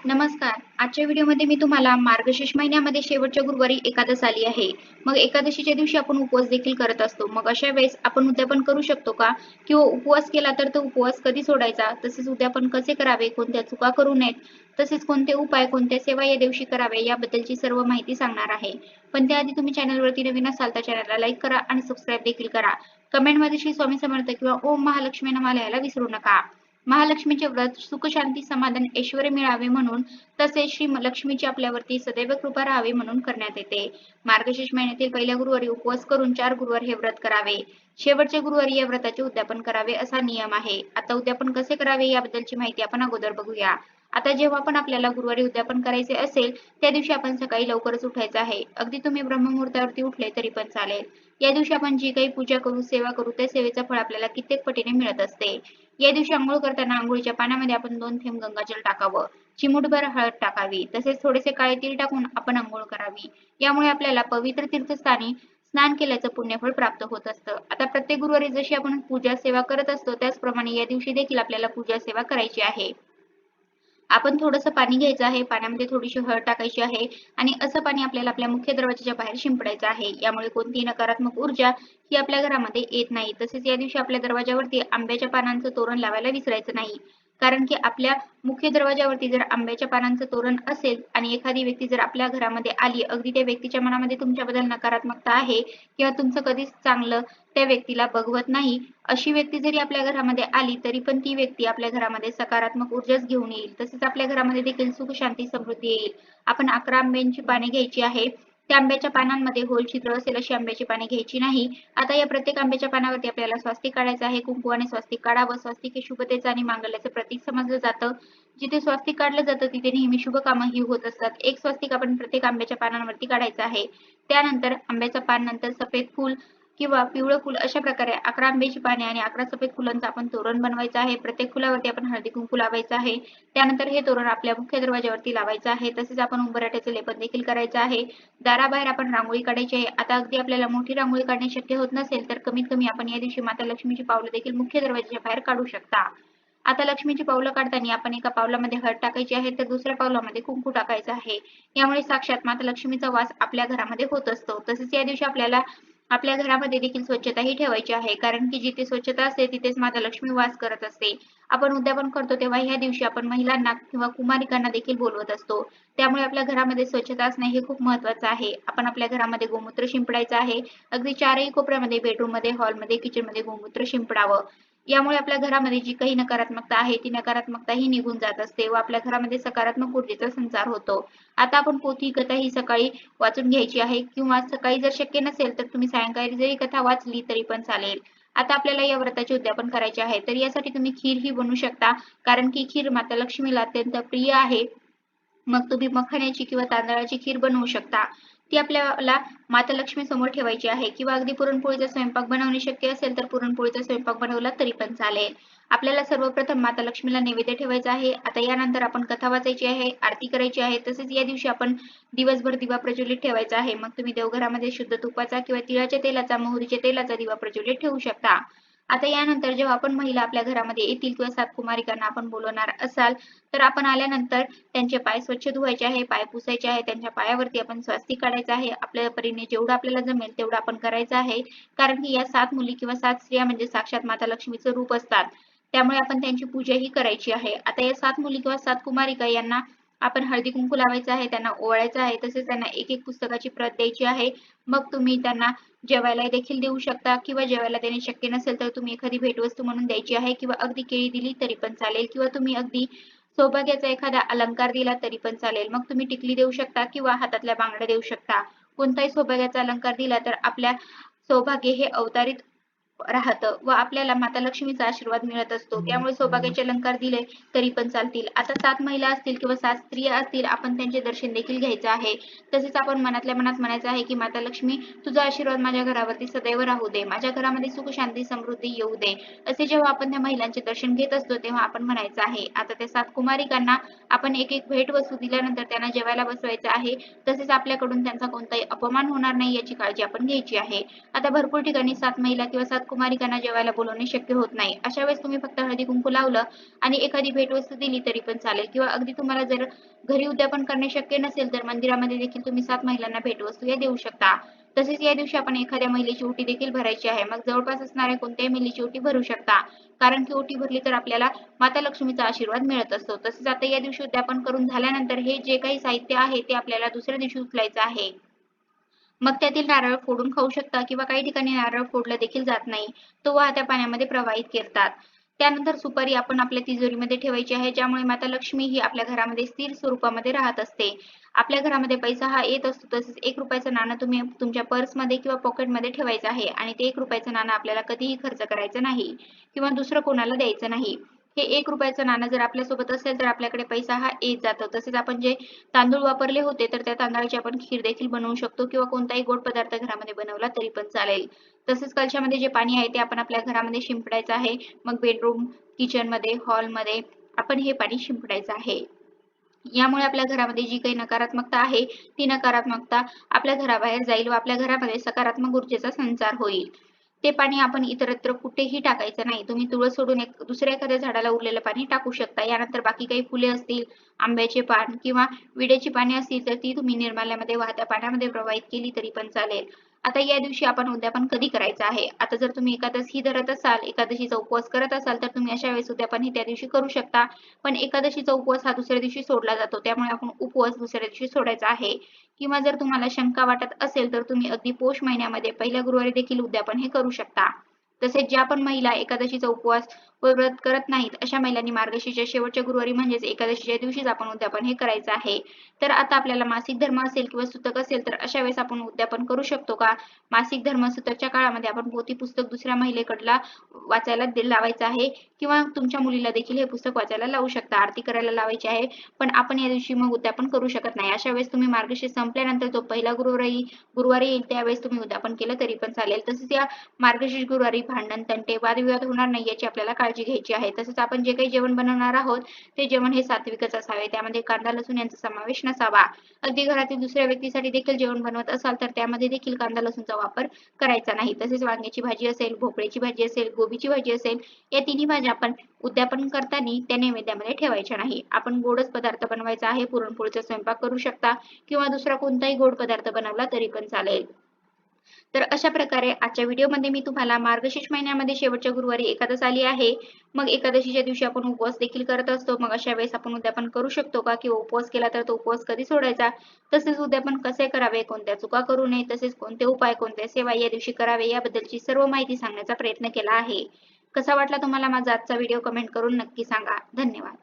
नमस्कार. आजच्या व्हिडिओमध्ये मी तुम्हाला मार्गशीर्ष महिन्यामध्ये शेवटच्या गुरुवारी एकादश आली आहे. मग एकादशीच्या दिवशी आपण उपवास देखील करत असतो. मग अशा वेळेस आपण उद्यापन करू शकतो का? किंवा उपवास केला तर तो उपवास कधी सोडायचा? तसेच उद्यापन कसे करावे? कोणत्या चुका करू नयेत? तसेच कोणते उपाय, कोणत्या सेवा या दिवशी करावे याबद्दलची सर्व माहिती सांगणार आहे. पण त्याआधी तुम्ही चॅनलवरती नवीन असाल तर चॅनलला लाईक करा आणि सबस्क्राईब देखील करा. कमेंटमध्ये श्री स्वामी समर्थ किंवा ओम महालक्ष्मी नमः लिहायला विसरू नका. महालक्ष्मीचे व्रत सुख, शांती, समाधान, ऐश्वर्य मिळावे म्हणून तसेच श्री लक्ष्मीची आपल्यावरती सदैव कृपा राहावी म्हणून करण्यात येते. मार्गशीर्ष महिन्यातील पहिल्या गुरुवारी उपवास करून 4 गुरुवार हे व्रत करावे. शेवटच्या गुरुवारी या व्रताचे उद्यापन करावे असा नियम आहे. आता उद्यापन कसे करावे याबद्दलची माहिती आपण अगोदर बघूया. आता जेव्हा पण आपल्याला गुरुवारी उद्यापन करायचे असेल, त्या दिवशी आपण सकाळी लवकरच उठायचं आहे. अगदी तुम्ही ब्रह्ममुहूर्तावरती उठले तरी पण चालेल. या दिवशी आपण जी काही पूजा करू, सेवा करू, त्या सेवेचं फळ आपल्याला कित्येक पटीने मिळत असते. या दिवशी अंघोळ करताना अंघोळीच्या पाण्यामध्ये आपण 2 थेंब गंगाजल टाकावं. चिमूटभर हळद टाकावी. तसेच थोडेसे काळे तीळ टाकून आपण अंघोळ करावी. यामुळे आपल्याला पवित्र तीर्थस्थानी स्नान केल्याचं पुण्यफळ प्राप्त होत असतं. आता प्रत्येक गुरुवारी जशी आपण पूजा सेवा करत असतो त्याचप्रमाणे या दिवशी देखील आपल्याला पूजा सेवा करायची आहे. आपण थोडंसं पाणी घ्यायचं आहे. पाण्यामध्ये थोडीशी हळद टाकायची आहे आणि असं पाणी आपल्याला आपल्या मुख्य दरवाजाच्या बाहेर शिंपडायचं आहे. यामुळे कोणतीही नकारात्मक ऊर्जा ही आपल्या घरामध्ये येत नाही. तसेच या दिवशी आपल्या दरवाजावरती आंब्याच्या पानांचं तोरण लावायला विसरायचं नाही. कारण की आपल्या मुख्य दरवाजावरती जर आंब्याच्या पानांचं तोरण असेल आणि एखादी व्यक्ती जर आपल्या घरामध्ये आली, अगदी त्या व्यक्तीच्या मनामध्ये तुमच्याबद्दल नकारात्मकता आहे किंवा तुमचं कधीच चांगलं त्या व्यक्तीला बघवत नाही, अशी व्यक्ती जरी आपल्या घरामध्ये आली तरी पण ती व्यक्ती आपल्या घरामध्ये सकारात्मक ऊर्जाच घेऊन येईल. तसेच आपल्या घरामध्ये देखील सुख, शांती, समृद्धी येईल. आपण 11 आंब्याची पाने घ्यायची आहे. त्या आंब्याच्या पानांमध्ये गोल छिद्र असेल अशी आंब्याची पाने घ्यायची नाही. आता या प्रत्येक आंब्याच्या पानावरती आपल्याला स्वस्तिक काढायचं आहे. कुंकवाने स्वस्तिक काढावं. स्वस्तिक हे शुभतेचं आणि मांगल्याचं प्रतीक समजलं जातं. जिथे स्वस्तिक काढलं जातं तिथे नेहमी शुभ कामं ही होत असतात. एक स्वस्तिक आपण प्रत्येक आंब्याच्या पानांवरती काढायचं आहे. त्यानंतर आंब्याचं पान, नंतर सफेद फूल किंवा पिवळं फुल अशा प्रकारे 11 आंब्याची पाने आणि 11 सफेद फुलांचं आपण तोरण बनवायचं आहे. प्रत्येक फुलावरती आपण हळदी-कुंकू लावायचं आहे. त्यानंतर हे तोरण आपल्या मुख्य दरवाजावरती लावायचं आहे. तसेच आपण उंबरठ्याचं लेपन देखील करायचं आहे. दाराबाहेर आपण रांगोळी काढायची आहे. आता अगदी आपल्याला मोठी रांगोळी काढणे शक्य होत नसेल तर कमीत कमी आपण या दिवशी माता लक्ष्मीची पावलं देखील मुख्य दरवाजाच्या बाहेर काढू शकता. आता लक्ष्मीची पावलं काढताना आपण एका पावलामध्ये हळद टाकायची आहे तर दुसऱ्या पावलामध्ये कुंकू टाकायचं आहे. यामुळे साक्षात माता लक्ष्मीचा वास आपल्या घरामध्ये होत असतो. तसेच या दिवशी आपल्याला आपल्या घरामध्ये देखील स्वच्छता ही ठेवायची आहे. कारण की जिथे स्वच्छता असते तिथेच माता लक्ष्मी वास करत असते. आपण उद्यापन करतो तेव्हा ह्या दिवशी आपण महिलांना किंवा कुमारिकांना देखील बोलवत असतो. त्यामुळे आपल्या घरामध्ये स्वच्छता असणे हे खूप महत्त्वाचं आहे. आपण आपल्या घरामध्ये गोमूत्र शिंपडायचं आहे. अगदी चारही कोपऱ्यामध्ये, बेडरूममध्ये, हॉलमध्ये, किचनमध्ये गोमूत्र शिंपडावं. यामुळे आपल्या घरामध्ये जी काही नकारात्मकता आहे ती नकारात्मकता ही निघून जात असते व आपल्या घरामध्ये सकारात्मक ऊर्जेचा संचार होतो. आता आपण पोथी, कथा ही सकाळी वाचून घ्यायची आहे किंवा सकाळी जर शक्य नसेल तर तुम्ही सायंकाळी जरी कथा वाचली तरी पण चालेल. आता आपल्याला या व्रताचे उद्यापन करायचे आहे. तर यासाठी तुम्ही खीर ही बनवू शकता. कारण की खीर माता लक्ष्मीला अत्यंत प्रिय आहे. मग तुम्ही मखाण्याची किंवा तांदळाची खीर बनवू शकता. ती आपल्याला माता लक्ष्मी समोर ठेवायची आहे किंवा अगदी पुरणपोळीचा स्वयंपाक बनवणे शक्य असेल तर पुरणपोळीचा स्वयंपाक बनवला तरी पण चालेल. आपल्याला सर्वप्रथम माता लक्ष्मीला नैवेद्य ठेवायचा आहे. आता यानंतर आपण कथा वाचायची आहे, आरती करायची आहे. तसेच या दिवशी आपण दिवसभर दिवा प्रज्वलित ठेवायचा आहे. मग तुम्ही देवघरामध्ये शुद्ध तुपाचा किंवा तिळाच्या तेलाचा, मोहरीच्या तेलाचा दिवा प्रज्वलित ठेवू शकता. आता यानंतर जेव्हा आपण महिला आपल्या घरामध्ये येतील किंवा 7 कुमारिकांना आपण बोलवणार असाल, तर आपण आल्यानंतर त्यांचे पाय स्वच्छ धुवायचे आहे, पाय पुसायचे आहे, त्यांच्या पायावरती आपण स्वस्तिक काढायचं आहे. आपल्या परीने जेवढं आपल्याला जमेल तेवढं आपण करायचं आहे. कारण की या 7 मुली किंवा 7 स्त्रिया म्हणजे साक्षात माता लक्ष्मीचं रूप असतात. त्यामुळे आपण त्यांची पूजा ही करायची आहे. आता या 7 मुली किंवा 7 कुमारिका यांना आपण हळदी-कुंकू लावायचं आहे, त्यांना ओवाळायचं आहे. तसेच त्यांना एक-एक पुस्तकाची प्रत द्यायची आहे. मग तुम्ही त्यांना जेवायला देखील देऊ शकता किंवा जेवायला देणे शक्य नसेल तर तुम्ही एखादी भेटवस्तू म्हणून द्यायची आहे किंवा अगदी केळी दिली तरी पण चालेल किंवा तुम्ही अगदी सौभाग्याचा एखादा अलंकार दिला तरी पण चालेल. मग तुम्ही टिकली देऊ शकता किंवा हातातल्या बांगड्या देऊ शकता. कोणताही सौभाग्याचा अलंकार दिला तर आपल्या सौभाग्य हे अवतारित राहतं व आपल्याला माता लक्ष्मीचा आशीर्वाद मिळत असतो. त्यामुळे सौभाग्याचे अलंकार दिले तरी पण चालतील. आता 7 महिला असतील किंवा 7 स्त्रिया असतील, आपण त्यांचे दर्शन देखील घ्यायचं आहे. तसेच आपण मनातल्या मनात म्हणायचं आहे की माता लक्ष्मी तुझा आशीर्वाद माझ्या घरावरती सदैव राहू दे. माझ्या घरामध्ये सुख, शांती, समृद्धी येऊ दे. असे जेव्हा आपण त्या महिलांचे दर्शन घेत असतो तेव्हा आपण म्हणायचं आहे. आता त्या 7 कुमारिकांना आपण एक-एक भेटवस्तू दिल्यानंतर त्यांना जेवायला बसवायचं आहे. तसेच आपल्याकडून त्यांचा कोणताही अपमान होणार नाही याची काळजी आपण घ्यायची आहे. आता भरपूर ठिकाणी 7 महिला किंवा 7 कुमारिकांना जेवायला बोलवणे शक्य होत नाही. अशा वेळेस तुम्ही फक्त हळदी कुंकू लावलं आणि एखादी भेटवस्तू दिली तरी पण चालेल किंवा अगदी तुम्हाला जर घरी उद्यापन करणे शक्य नसेल तर मंदिरामध्ये देखील तुम्ही 7 महिलांना भेटवस्तू या देऊ शकता. तसेच या दिवशी आपण एखाद्या महिलेची ओटी देखील भरायची आहे. मग जवळपास असणाऱ्या कोणत्याही महिलेची ओटी भरू शकता. कारण की ओटी भरली तर आपल्याला माता लक्ष्मीचा आशीर्वाद मिळत असतो. तसेच आता या दिवशी उद्यापन करून झाल्यानंतर हे जे काही साहित्य आहे ते आपल्याला दुसऱ्या दिवशी उचलायचं आहे. मग त्यातील नारळ फोडून खाऊ शकता किंवा काही ठिकाणी नारळ फोडला देखील जात नाही. तो वाहत्या पाण्यामध्ये प्रवाहित करतात. त्यानंतर सुपारी आपण आपल्या तिजोरीमध्ये ठेवायची आहे, ज्यामुळे माता लक्ष्मी ही आपल्या घरामध्ये स्थिर स्वरूपामध्ये राहत असते. आपल्या घरामध्ये पैसा हा येत असतो. तसेच ₹1 नाणं तुम्ही तुमच्या पर्समध्ये किंवा पॉकेटमध्ये ठेवायचं आहे आणि ते ₹1 नाणं आपल्याला कधीही खर्च करायचं नाही किंवा दुसरं कोणाला द्यायचं नाही. हे ₹1 नाणं जर आपल्यासोबत असेल तर आपल्याकडे पैसा हा येत जातो. तसेच आपण जे तांदूळ वापरले होते तर त्या तांदळाची आपण खीर देखील बनवू शकतो किंवा कोणताही गोड पदार्थ घरामध्ये बनवला तरी पण चालेल. तसेच कलशामध्ये जे पाणी आहे ते आपण आपल्या घरामध्ये शिंपडायचं आहे. मग बेडरूम, किचनमध्ये, हॉलमध्ये आपण हे पाणी शिंपडायचं आहे. यामुळे आपल्या घरामध्ये जी काही नकारात्मकता आहे ती नकारात्मकता आपल्या घराबाहेर जाईल व आपल्या घरामध्ये सकारात्मक ऊर्जेचा संचार होईल. ते पाणी आपण इतरत्र कुठेही टाकायचं नाही. तुम्ही तुळस सोडून दुसऱ्या एखाद्या झाडाला उरलेलं पाणी टाकू शकता. यानंतर बाकी काही फुले असतील, आंब्याचे पान किंवा विड्याची पाने असतील तर ती तुम्ही निर्माल्यामध्ये वाहत्या पाण्यामध्ये प्रवाहित केली तरी पण चालेल. आता या दिवशी आपण उद्यापन कधी करायचं आहे? आता जर तुम्ही एकादशी धरत असाल, एकादशीचा उपवास करत असाल तर तुम्ही अशा वेळेस उद्यापन हे त्या दिवशी करू शकता. पण एकादशीचा उपवास हा दुसऱ्या दिवशी सोडला जातो. त्यामुळे आपण उपवास दुसऱ्या दिवशी सोडायचा आहे. किंवा जर तुम्हाला शंका वाटत असेल तर तुम्ही अगदी पौष महिन्यामध्ये पहिल्या गुरुवारी देखील उद्यापन हे करू शकता. तसेच ज्या पण महिला एकादशीचा उपवास व व्रत करत नाहीत अशा महिलांनी मार्गशीर्षच्या शेवटच्या गुरुवारी म्हणजेच एकादशीच्या दिवशीच आपण उद्यापन हे करायचं आहे. तर आता आपल्याला मासिक धर्म असेल किंवा सुतक असेल तर अशा वेळेस आपण उद्यापन करू शकतो का? मासिक धर्म सुतकच्या काळामध्ये आपण पोथी पुस्तक दुसऱ्या महिलेकडला वाचायला लावायचं आहे किंवा तुमच्या मुलीला देखील हे पुस्तक वाचायला लावू शकता. आरती करायला लावायची आहे. पण आपण या दिवशी मग उद्यापन करू शकत नाही. अशा वेळेस तुम्ही मार्गशीर्ष संपल्यानंतर जो पहिला गुरुवारी येईल त्यावेळेस तुम्ही उद्यापन केलं तरी पण चालेल. तसेच या मार्गशीर्ष गुरुवारी भांडण, तंटे, वादविवाद होणार नाही याची आपल्याला काळजी घ्यायची आहे. तसेच आपण जे काही जेवण बनवणार आहोत ते जेवण हे सात्विकच असावे. त्यामध्ये कांदा, लसूण यांचा समावेश नसावा. अगदी घरातील दुसऱ्या व्यक्तीसाठी देखील जेवण बनवत असाल तर त्यामध्ये देखील कांदा, लसूणचा वापर करायचा नाही. तसेच वांग्याची भाजी असेल, भोपळ्याची भाजी असेल, गोबीची भाजी असेल या तिन्ही भाज्या आपण उद्यापन करताना त्या नैवेद्यामध्ये ठेवायच्या नाही. आपण गोडच पदार्थ बनवायचा आहे. पुरणपोळीचा स्वयंपाक करू शकता किंवा दुसरा कोणताही गोड पदार्थ बनवला तरी पण चालेल. तर अशा प्रकारे आजच्या व्हिडिओमध्ये मी तुम्हाला मार्गशीर्ष महिन्यामध्ये शेवटच्या गुरुवारी एकादश आली आहे. मग एकादशीच्या दिवशी आपण उपवास देखील करत असतो. मग अशा वेळेस आपण उद्यापन करू शकतो का? किंवा उपवास केला तर तो उपवास कधी सोडायचा? तसेच उद्यापन कसे करावे? कोणत्या चुका करू नये? तसेच कोणते उपाय, कोणत्या सेवा या दिवशी करावे याबद्दलची सर्व माहिती सांगण्याचा प्रयत्न केला आहे. कसा वाटला तुम्हाला माझा आजचा व्हिडिओ? कमेंट करून नक्की सांगा. धन्यवाद.